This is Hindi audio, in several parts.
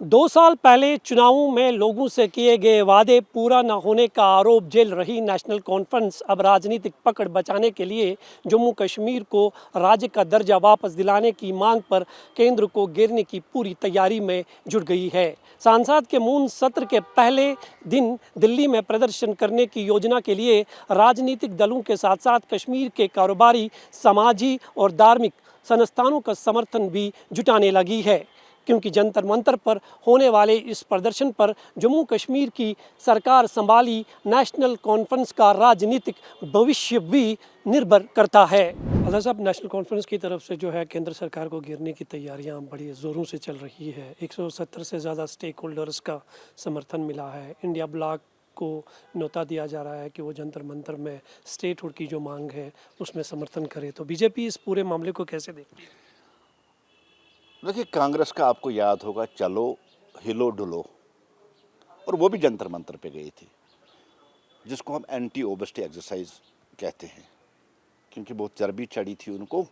2 साल पहले चुनावों में लोगों से किए गए वादे पूरा न होने का आरोप झेल रही नेशनल कॉन्फ्रेंस अब राजनीतिक पकड़ बचाने के लिए जम्मू कश्मीर को राज्य का दर्जा वापस दिलाने की मांग पर केंद्र को घेरने की पूरी तैयारी में जुट गई है। सांसद के मून सत्र के पहले दिन दिल्ली में प्रदर्शन करने की योजना के लिए राजनीतिक दलों के साथ साथ कश्मीर के कारोबारी, समाजी और धार्मिक संस्थानों का समर्थन भी जुटाने लगी है, क्योंकि जंतर मंतर पर होने वाले इस प्रदर्शन पर जम्मू कश्मीर की सरकार संभाली नेशनल कॉन्फ्रेंस का राजनीतिक भविष्य भी निर्भर करता है। अल्लाह साहब, नेशनल कॉन्फ्रेंस की तरफ से जो है केंद्र सरकार को घेरने की तैयारियां बड़ी ज़ोरों से चल रही है। 170 से ज़्यादा स्टेक होल्डर्स का समर्थन मिला है। इंडिया ब्लॉक को न्योता दिया जा रहा है कि वो जंतर मंतर में स्टेटहुड की जो मांग है उसमें समर्थन करे। तो बीजेपी इस पूरे मामले को कैसे देखती है? देखिए, कांग्रेस का आपको याद होगा, चलो हिलो डुलो, और वो भी जंतर मंतर पे गई थी, जिसको हम एंटी ओबेसिटी एक्सरसाइज कहते हैं, क्योंकि बहुत चर्बी चढ़ी थी उनको।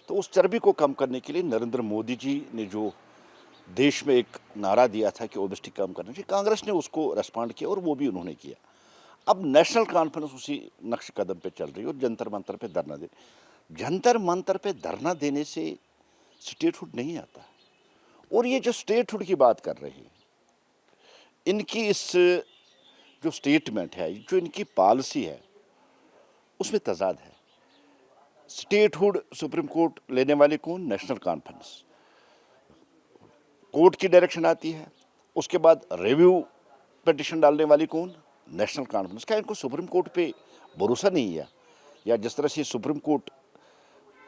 तो उस चर्बी को कम करने के लिए नरेंद्र मोदी जी ने जो देश में एक नारा दिया था कि ओबेसिटी कम करना चाहिए, कांग्रेस ने उसको रेस्पॉन्ड किया और वो भी उन्होंने किया। अब नेशनल कॉन्फ्रेंस उसी नक्श कदम पे चल रही है और जंतर मंतर पे धरना दे जंतर मंतर पे धरना देने से स्टेटहुड नहीं आता। और ये जो स्टेटहुड की बात कर रहे हैं, इनकी इस जो स्टेटमेंट है, जो इनकी पॉलिसी है, उसमें तजाद है। स्टेटहुड सुप्रीम कोर्ट लेने वाली कौन? National conference. कोर्ट की डायरेक्शन आती है, उसके बाद रिव्यू पिटिशन डालने वाली कौन? National conference. क्या इनको सुप्रीम कोर्ट पे भरोसा नहीं है? या जिस तरह से सुप्रीम कोर्ट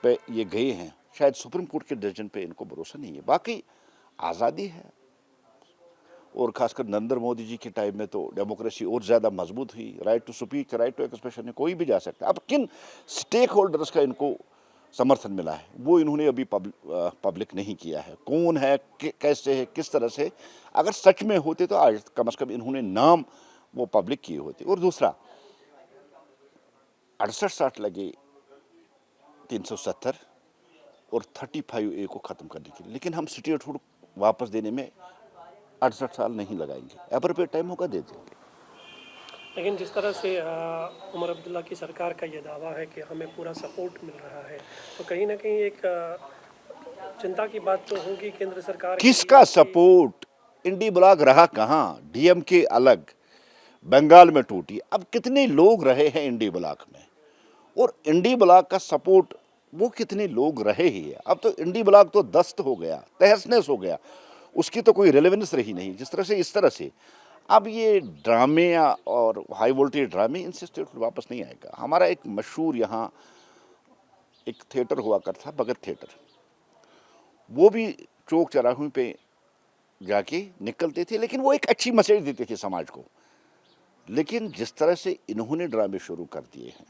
पे ये गए हैं, शायद सुप्रीम कोर्ट के डिसीजन पे इनको भरोसा नहीं है। बाकी आज़ादी है, और खासकर नरेंद्र मोदी जी के टाइम में तो डेमोक्रेसी और ज़्यादा मजबूत हुई। Right to speech, right to expression में कोई भी जा सकता है। अब किन स्टेक होल्डर्स का इनको समर्थन मिला है, वो इन्होंने अभी पब्लिक नहीं किया है। कौन है, कैसे है, किस तरह से, अगर सच में होते तो आज कम से कम इन्होंने नाम वो पब्लिक किए होते। और दूसरा, 68-60 लगे 370 और 35A को ख़त्म करने के लिए, लेकिन हम स्टेटहुड वापस देने में 68 साल नहीं लगाएंगे। एप्रोप्रिएट टाइम होगा, दे देंगे। लेकिन जिस तरह से उमर अब्दुल्ला की सरकार का ये दावा है कि हमें पूरा सपोर्ट मिल रहा है, तो कहीं ना कहीं एक चिंता की बात तो होगी केंद्र सरकार के लिए किसका कि सपोर्ट? इंडी ब्लॉक रहा कहाँ? डीएमके अलग, बंगाल में टूटी। अब कितने लोग रहे हैं इंडी ब्लॉक में, और इंडी ब्लॉक का सपोर्ट वो कितने लोग रहे ही है। अब तो इंडी ब्लॉक तो दस्त हो गया, तहस नहस हो गया, उसकी तो कोई रेलेवेंस रही नहीं। जिस तरह से इस तरह से अब ये ड्रामे और हाई वोल्टेज ड्रामे, इनसे स्टेट वापस नहीं आएगा। हमारा एक मशहूर यहाँ एक थिएटर हुआ करता, भगत थिएटर, वो भी चौक चौराहों पे जाके निकलते थे, लेकिन वो एक अच्छी मैसेज देते थे समाज को। लेकिन जिस तरह से इन्होंने ड्रामे शुरू कर दिए हैं,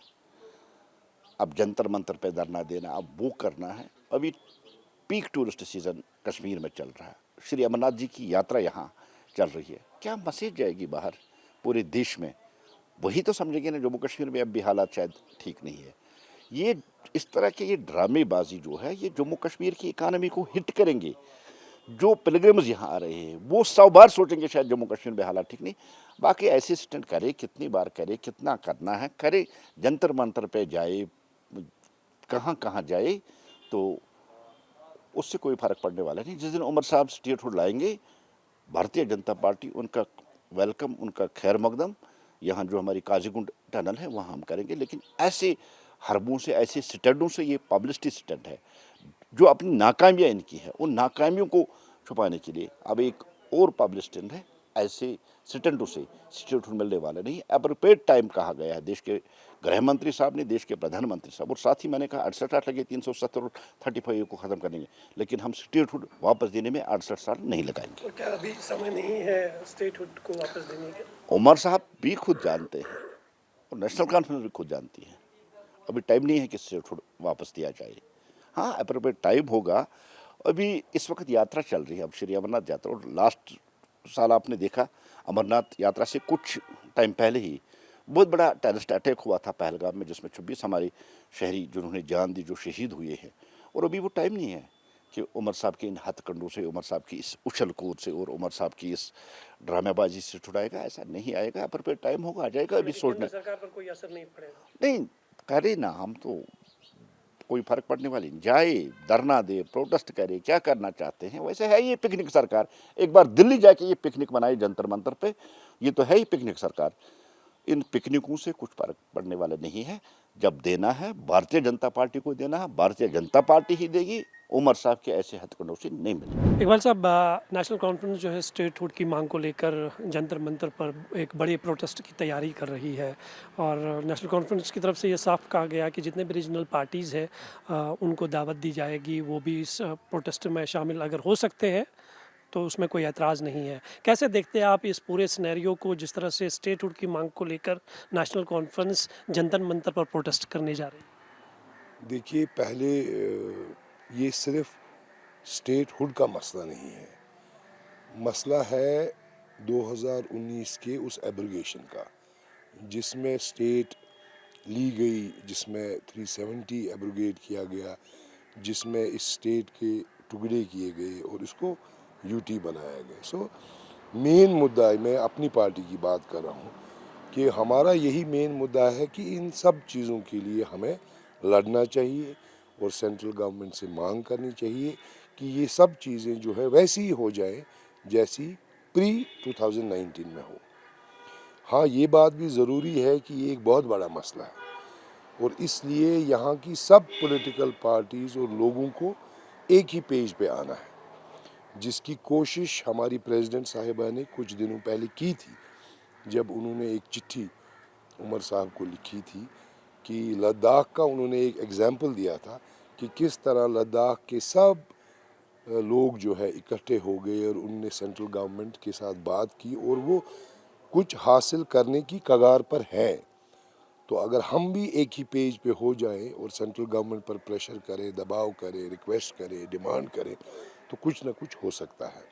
अब जंतर मंतर पे धरना देना, अब वो करना है। अभी पीक टूरिस्ट सीजन कश्मीर में चल रहा है, श्री अमरनाथ जी की यात्रा यहाँ चल रही है। क्या मैसेज जाएगी बाहर पूरे देश में? वही तो समझेंगे ना। जम्मू कश्मीर में अब भी हालात शायद ठीक नहीं है। ये इस तरह के ये ड्रामेबाजी जो है, ये जम्मू कश्मीर की इकानमी को हिट करेंगे। जो पिलग्रिम्स यहाँ आ रहे हैं वो 100 बार सोचेंगे शायद जम्मू कश्मीर में हालात ठीक नहीं। बाकी ऐसे स्टंट करे, कितनी बार करे, कितना करना है करे, जंतर मंतर पे जाए, कहाँ कहाँ जाए, तो उससे कोई फर्क पड़ने वाला नहीं। जिस दिन उमर साहब स्टेटहुड लाएंगे, भारतीय जनता पार्टी उनका वेलकम, उनका खैर मकदम, यहाँ जो हमारी काजीगुंड टनल है वहाँ हम करेंगे। लेकिन ऐसे हरबों से, ऐसे स्टंटों से, ये पब्लिसिटी स्टंट है जो अपनी नाकामियाँ इनकी है, उन नाकामियों को छुपाने के लिए अब एक और पब्लिसिटी स्टंट है। ऐसे स्टंटों से स्टेटहुड मिलने वाला नहीं। एप्रोप्रिएट टाइम कहा गया है देश के गृह मंत्री साहब ने, देश के प्रधानमंत्री साहब, और साथ ही मैंने कहा 68 लगे 370 और 35 को ख़त्म करेंगे, लेकिन हम स्टेटहुड वापस देने में 68 साल नहीं लगाएंगे। तो क्या अभी समय नहीं है स्टेटहुड को वापस देने के? उमर साहब भी खुद जानते हैं और नेशनल कॉन्फ्रेंस भी खुद जानती है, अभी टाइम नहीं है कि स्टेटहुड वापस दिया जाए। हाँ, एप्रोप्रिएट टाइम होगा। अभी इस वक्त यात्रा चल रही है, अब श्री अमरनाथ यात्रा, और लास्ट साल आपने देखा अमरनाथ यात्रा से कुछ टाइम पहले ही बहुत बड़ा टेररिस्ट अटैक हुआ था पहलगाम में, जिसमें 26 हमारे शहरी जिन्होंने जान दी, जो शहीद हुए हैं। और अभी वो टाइम नहीं है कि उमर साहब के इन हथकंडों से, उमर साहब की इस उछल कूद से और उमर साहब की इस ड्रामेबाजी से छुड़ाएगा? ऐसा नहीं आएगा। पर टाइम होगा, आ जाएगा अभी सोचने। सरकार पर कोई असर नहीं पड़ेगा। नहीं करे ना, हम तो कोई फर्क पड़ने वाली नहीं। जाए, धरना दे, प्रोटेस्ट करे, क्या करना चाहते हैं। वैसे है ये पिकनिक सरकार। एक बार दिल्ली जाके ये पिकनिक मनाई जंतर मंतर पे, ये तो है ही पिकनिक सरकार। इन पिकनिकों से कुछ फर्क पड़ने वाला नहीं है। जब देना है भारतीय जनता पार्टी को देना है, भारतीय जनता पार्टी ही देगी। उमर साहब के ऐसे हथकंडों से नहीं मिलेगा। इकबाल साहब, नेशनल कॉन्फ्रेंस जो है स्टेटहुड की मांग को लेकर जंतर मंतर पर एक बड़े प्रोटेस्ट की तैयारी कर रही है, और नेशनल कॉन्फ्रेंस की तरफ से ये साफ कहा गया कि जितने भी रीजनल पार्टीज़ हैं उनको दावत दी जाएगी, वो भी इस प्रोटेस्ट में शामिल अगर हो सकते हैं तो उसमें कोई ऐतराज़ नहीं है। कैसे देखते हैं आप इस पूरे सिनेरियो को, जिस तरह से स्टेटहुड की मांग को लेकर नेशनल कॉन्फ्रेंस जंतर मंतर पर प्रोटेस्ट करने जा रही है? देखिए, पहले ये सिर्फ स्टेटहुड का मसला नहीं है, मसला है 2019 के उस एब्रोगेशन का, जिसमें स्टेट ली गई, जिसमें 370 एब्रोगेट किया गया, जिसमें इस स्टेट के टुकड़े किए गए और इसको यूटी बनाया गया। सो मेन मुद्दा, मैं अपनी पार्टी की बात कर रहा हूँ, कि हमारा यही मेन मुद्दा है कि इन सब चीज़ों के लिए हमें लड़ना चाहिए और सेंट्रल गवर्नमेंट से मांग करनी चाहिए कि ये सब चीज़ें जो है वैसी ही हो जाए जैसी प्री 2019 में हो। हाँ, ये बात भी ज़रूरी है कि ये एक बहुत बड़ा मसला है और इसलिए यहाँ की सब पॉलिटिकल पार्टीज़ और लोगों को एक ही पेज पे आना है, जिसकी कोशिश हमारी प्रेसिडेंट साहिबा ने कुछ दिनों पहले की थी, जब उन्होंने एक चिट्ठी उमर साहब को लिखी थी कि लद्दाख का उन्होंने एक एग्जाम्पल दिया था कि किस तरह लद्दाख के सब लोग जो है इकट्ठे हो गए और उनने सेंट्रल गवर्नमेंट के साथ बात की और वो कुछ हासिल करने की कगार पर है। तो अगर हम भी एक ही पेज पे हो जाएं और सेंट्रल गवर्नमेंट पर प्रेशर करें, दबाव करें, रिक्वेस्ट करें, डिमांड करें, तो कुछ ना कुछ हो सकता है।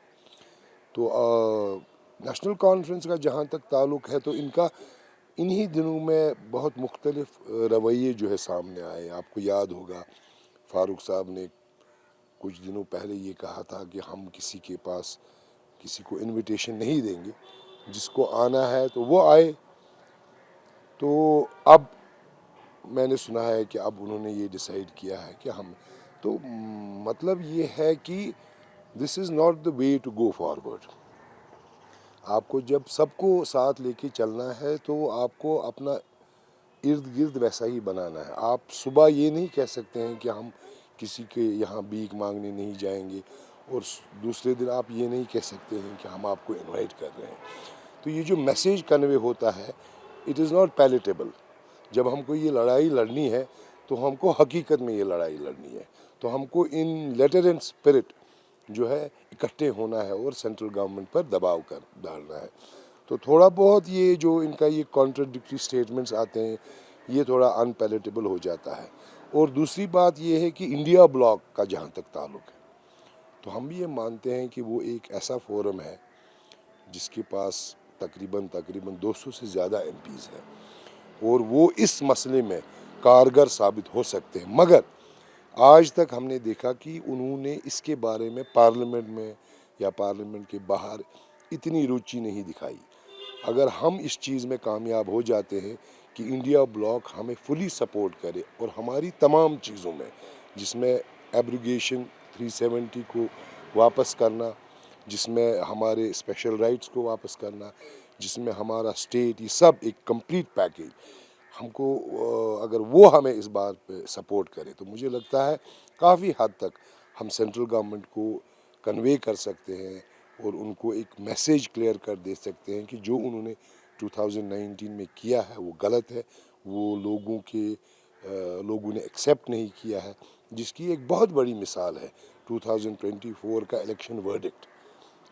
तो नेशनल कॉन्फ्रेंस का जहाँ तक ताल्लुक़ है, तो इनका इन्हीं दिनों में बहुत मुख्तलिफ रवैये जो है सामने आए। आपको याद होगा फारूक साहब ने कुछ दिनों पहले ये कहा था कि हम किसी के पास किसी को इनविटेशन नहीं देंगे, जिसको आना है तो वो आए। तो अब मैंने सुना है कि अब उन्होंने ये डिसाइड किया है कि हम, तो मतलब ये है कि this is not the way to go forward. आपको जब सबको साथ लेके चलना है तो आपको अपना इर्द गिर्द वैसा ही बनाना है। आप सुबह ये नहीं कह सकते हैं कि हम किसी के यहाँ भीख मांगने नहीं जाएंगे और दूसरे दिन आप ये नहीं कह सकते हैं कि हम आपको इनवाइट कर रहे हैं। तो ये जो मैसेज कन्वे होता है, इट इज़ नॉट पैलेटेबल। जब हमको ये लड़ाई लड़नी है तो हमको हकीकत में ये लड़ाई लड़नी है, तो हमको इन लेटर एंड स्पिरिट जो है इकट्ठे होना है और सेंट्रल गवर्नमेंट पर दबाव कर डालना है। तो थोड़ा बहुत ये जो इनका ये कॉन्ट्रडिक्टरी स्टेटमेंट्स आते हैं, ये थोड़ा अनपैलेटेबल हो जाता है। और दूसरी बात ये है कि इंडिया ब्लॉक का जहाँ तक ताल्लुक़ है, तो हम भी ये मानते हैं कि वो एक ऐसा फोरम है जिसके पास तकरीबन 200 से ज़्यादा MPs हैं और वो इस मसले में कारगर साबित हो सकते हैं। मगर आज तक हमने देखा कि उन्होंने इसके बारे में पार्लियामेंट में या पार्लियामेंट के बाहर इतनी रुचि नहीं दिखाई। अगर हम इस चीज़ में कामयाब हो जाते हैं कि इंडिया ब्लॉक हमें फुली सपोर्ट करे और हमारी तमाम चीज़ों में, जिसमें एब्रोगेशन 370 को वापस करना, जिसमें हमारे स्पेशल राइट्स को वापस करना, जिसमें हमारा स्टेट, ये सब एक कंप्लीट पैकेज हमको, अगर वो हमें इस बात पे सपोर्ट करे तो मुझे लगता है काफ़ी हद तक हम सेंट्रल गवर्नमेंट को कन्वे कर सकते हैं और उनको एक मैसेज क्लियर कर दे सकते हैं कि जो उन्होंने 2019 में किया है वो गलत है, वो लोगों ने एक्सेप्ट नहीं किया है। जिसकी एक बहुत बड़ी मिसाल है 2024 का इलेक्शन वर्डिक्ट,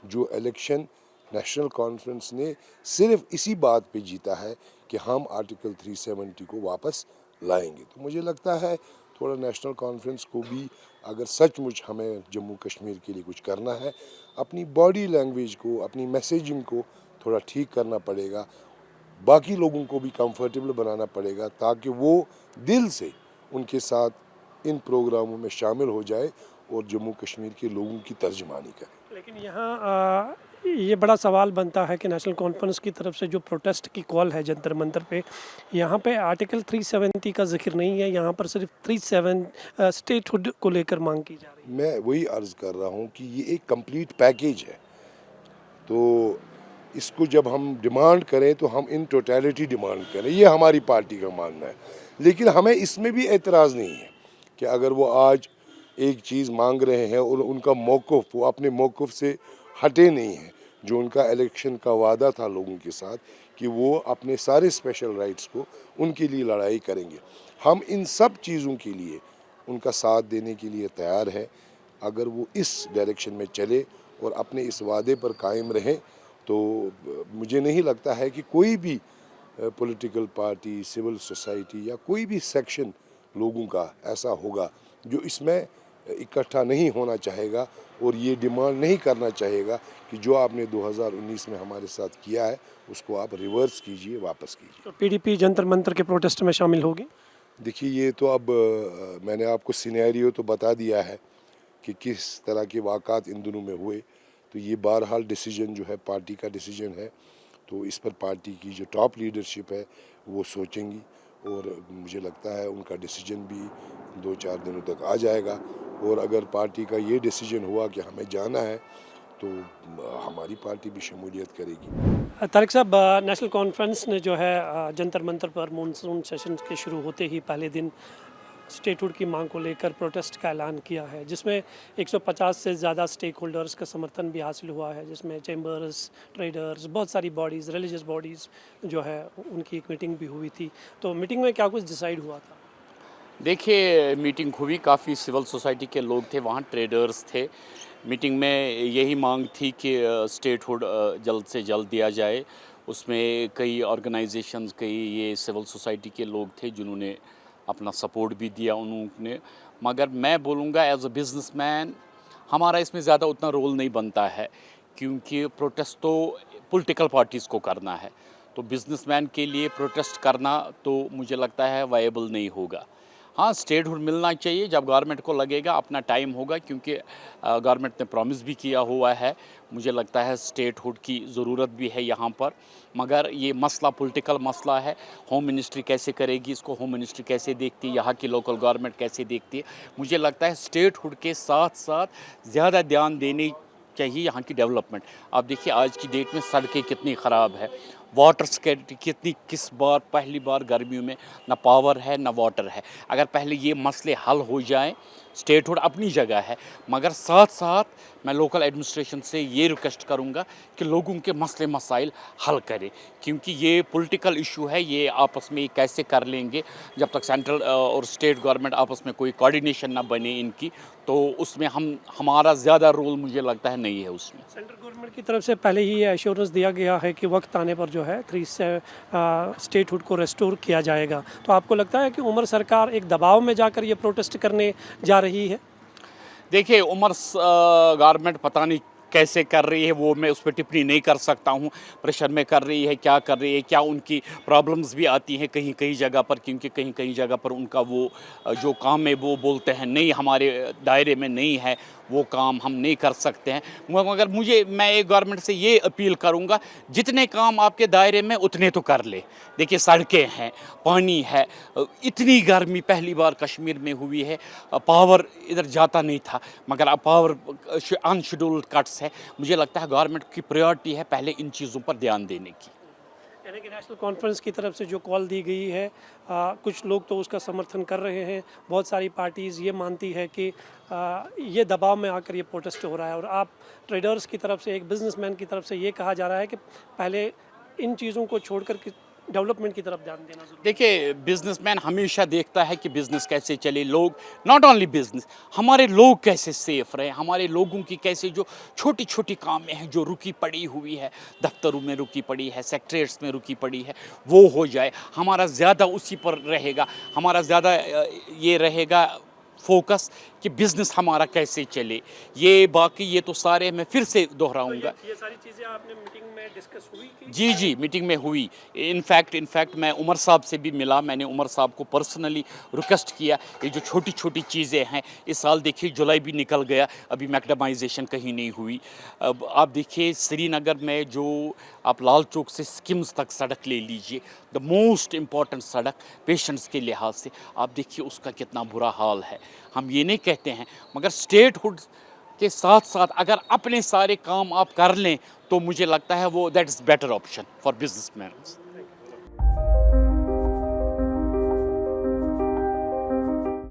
जो इलेक्शन नेशनल कॉन्फ्रेंस ने सिर्फ इसी बात पे जीता है कि हम आर्टिकल 370 को वापस लाएंगे। तो मुझे लगता है थोड़ा नेशनल कॉन्फ्रेंस को भी, अगर सचमुच हमें जम्मू कश्मीर के लिए कुछ करना है, अपनी बॉडी लैंग्वेज को, अपनी मैसेजिंग को थोड़ा ठीक करना पड़ेगा, बाकी लोगों को भी कंफर्टेबल बनाना पड़ेगा, ताकि वो दिल से उनके साथ इन प्रोग्रामों में शामिल हो जाए और जम्मू कश्मीर के लोगों की तर्जमानी करें। लेकिन यहाँ ये बड़ा सवाल बनता है कि नेशनल कॉन्फ्रेंस की तरफ से जो प्रोटेस्ट की कॉल है जंतर मंतर पे, यहाँ पे आर्टिकल 370 का जिक्र नहीं है, यहाँ पर सिर्फ 37 स्टेटहुड को लेकर मांग की जा रही है। मैं वही अर्ज़ कर रहा हूँ कि ये एक कंप्लीट पैकेज है, तो इसको जब हम डिमांड करें तो हम इन टोटलिटी डिमांड करें, ये हमारी पार्टी का मानना है। लेकिन हमें इसमें भी एतराज़ नहीं है कि अगर वो आज एक चीज़ मांग रहे हैं और उनका मौक़िफ़, वो अपने मौक़िफ़ से हटे नहीं हैं, जो उनका इलेक्शन का वादा था लोगों के साथ कि वो अपने सारे स्पेशल राइट्स को उनके लिए लड़ाई करेंगे। हम इन सब चीज़ों के लिए उनका साथ देने के लिए तैयार हैं। अगर वो इस डायरेक्शन में चले और अपने इस वादे पर कायम रहें तो मुझे नहीं लगता है कि कोई भी पॉलिटिकल पार्टी, सिविल सोसाइटी या कोई भी सेक्शन लोगों का ऐसा होगा जो इसमें इकट्ठा नहीं होना चाहेगा और ये डिमांड नहीं करना चाहेगा कि जो आपने 2019 में हमारे साथ किया है उसको आप रिवर्स कीजिए, वापस कीजिए। तो पीडीपी जंतर मंतर के प्रोटेस्ट में शामिल होगी? देखिए, ये तो अब मैंने आपको सिनेरियो तो बता दिया है कि किस तरह के वाक़ात इन दिनों में हुए, तो ये बहरहाल डिसीजन जो है पार्टी का डिसीजन है, तो इस पर पार्टी की जो टॉप लीडरशिप है वो सोचेंगी और मुझे लगता है उनका डिसीजन भी 2-4 दिनों तक आ जाएगा। और अगर पार्टी का ये डिसीजन हुआ कि हमें जाना है तो हमारी पार्टी भी शमूलियत करेगी। तारिक साहब, नेशनल कॉन्फ्रेंस ने जो है जंतर मंतर पर मानसून सेशन के शुरू होते ही पहले दिन स्टेटहुड की मांग को लेकर प्रोटेस्ट का ऐलान किया है, जिसमें 150 से ज़्यादा स्टेक होल्डर्स का समर्थन भी हासिल हुआ है, जिसमें चैम्बर्स, ट्रेडर्स, बहुत सारी बॉडीज़, रिलीजियस बॉडीज़ जो है उनकी एक मीटिंग भी हुई थी। तो मीटिंग में क्या कुछ डिसाइड हुआ था? देखिए, मीटिंग हुई, काफ़ी सिविल सोसाइटी के लोग थे वहाँ, ट्रेडर्स थे। मीटिंग में यही मांग थी कि स्टेटहुड जल्द से जल्द दिया जाए। उसमें कई ऑर्गेनाइजेशंस, कई ये सिविल सोसाइटी के लोग थे जिन्होंने अपना सपोर्ट भी दिया उन्होंने। मगर मैं बोलूँगा एज अ बिजनेसमैन हमारा इसमें ज़्यादा उतना रोल नहीं बनता है, क्योंकि प्रोटेस्ट तो पॉलिटिकल पार्टीज़ को करना है। तो बिजनेसमैन के लिए प्रोटेस्ट करना तो मुझे लगता है वायबल नहीं होगा। हाँ, स्टेटहुड मिलना चाहिए जब गवर्नमेंट को लगेगा, अपना टाइम होगा, क्योंकि गवर्नमेंट ने प्रॉमिस भी किया हुआ है। मुझे लगता है स्टेटहुड की ज़रूरत भी है यहाँ पर, मगर ये मसला पॉलिटिकल मसला है। होम मिनिस्ट्री कैसे करेगी इसको, होम मिनिस्ट्री कैसे देखती है, यहाँ की लोकल गवर्नमेंट कैसे देखती है। मुझे लगता है स्टेटहुड के साथ साथ ज़्यादा ध्यान देने चाहिए यहाँ की डेवलपमेंट। आप देखिए आज की डेट में सड़कें कितनी ख़राब है, वाटर स्कैरिटी कितनी, किस बार पहली बार गर्मियों में ना पावर है ना वाटर है। अगर पहले ये मसले हल हो जाएं, स्टेटहुड अपनी जगह है, मगर साथ साथ मैं लोकल एडमिनिस्ट्रेशन से ये रिक्वेस्ट करूंगा कि लोगों के मसले मसाइल हल करें, क्योंकि ये पॉलिटिकल इशू है। ये आपस में कैसे कर लेंगे जब तक सेंट्रल और स्टेट गवर्नमेंट आपस में कोई कोऑर्डिनेशन ना बने इनकी, तो उसमें हमारा ज़्यादा रोल मुझे लगता है नहीं है उसमें। सेंट्रल गवर्नमेंट की तरफ से पहले ही ये एश्योरेंस दिया गया है कि वक्त आने पर जो है स्टेटहुड को रेस्टोर किया जाएगा। तो आपको लगता है कि उमर सरकार एक दबाव में जाकर ये प्रोटेस्ट करने जा रही है? देखिए, उमर गवर्नमेंट पता नहीं कैसे कर रही है, वो मैं उस पर टिप्पणी नहीं कर सकता हूँ। प्रेशर में कर रही है, क्या कर रही है, क्या उनकी प्रॉब्लम्स भी आती हैं कहीं कहीं जगह पर, क्योंकि कहीं कहीं जगह पर उनका वो जो काम है वो बोलते हैं नहीं, हमारे दायरे में नहीं है वो काम, हम नहीं कर सकते हैं। मगर मैं एक गवर्नमेंट से ये अपील करूँगा, जितने काम आपके दायरे में उतने तो कर ले। देखिए, सड़कें हैं, पानी है, इतनी गर्मी पहली बार कश्मीर में हुई है, पावर इधर जाता नहीं था, मगर अब पावर अनशेड्यूल्ड कट्स है। मुझे लगता है गवर्नमेंट की प्रायोरिटी है पहले इन चीज़ों पर ध्यान देने की। यानी कि नेशनल कॉन्फ्रेंस की तरफ से जो कॉल दी गई है, कुछ लोग तो उसका समर्थन कर रहे हैं, बहुत सारी पार्टीज़ ये मानती है कि ये दबाव में आकर ये प्रोटेस्ट हो रहा है, और आप ट्रेडर्स की तरफ से, एक बिजनेसमैन की तरफ से ये कहा जा रहा है कि पहले इन चीज़ों को छोड़कर डेवलपमेंट की तरफ ध्यान देना जरूरी। देखिए, बिजनेसमैन हमेशा देखता है कि बिज़नेस कैसे चले, लोग, नॉट ओनली बिजनेस, हमारे लोग कैसे सेफ रहे, हमारे लोगों की कैसे जो छोटी छोटी कामें हैं जो रुकी पड़ी हुई है, दफ्तरों में रुकी पड़ी है, सेक्रेटरीज में रुकी पड़ी है, वो हो जाए। हमारा ज़्यादा उसी पर रहेगा, हमारा ज़्यादा ये रहेगा फोकस कि कि बिज़नेस हमारा कैसे चले। ये बाकी ये तो सारे मैं फिर से दोहराऊंगा। ये सारी चीज़ें आपने मीटिंग में डिस्कस हुई कि जी मीटिंग में हुई। इनफैक्ट मैं उमर साहब से भी मिला। मैंने उमर साहब को पर्सनली रिक्वेस्ट किया, ये जो छोटी छोटी चीज़ें हैं, इस साल देखिए जुलाई भी निकल गया, अभी मैकडमाइजेशन कहीं नहीं हुई। अब आप देखिए श्रीनगर में जो आप लाल चौक से स्किम्स तक सड़क ले लीजिए, द मोस्ट इम्पॉर्टेंट सड़क पेशेंट्स के लिहाज से, आप देखिए उसका कितना बुरा हाल है। हम ये नहीं कहते हैं, मगर स्टेटहुड के साथ साथ अगर अपने सारे काम आप कर लें तो मुझे लगता है वो that is better option for businessman.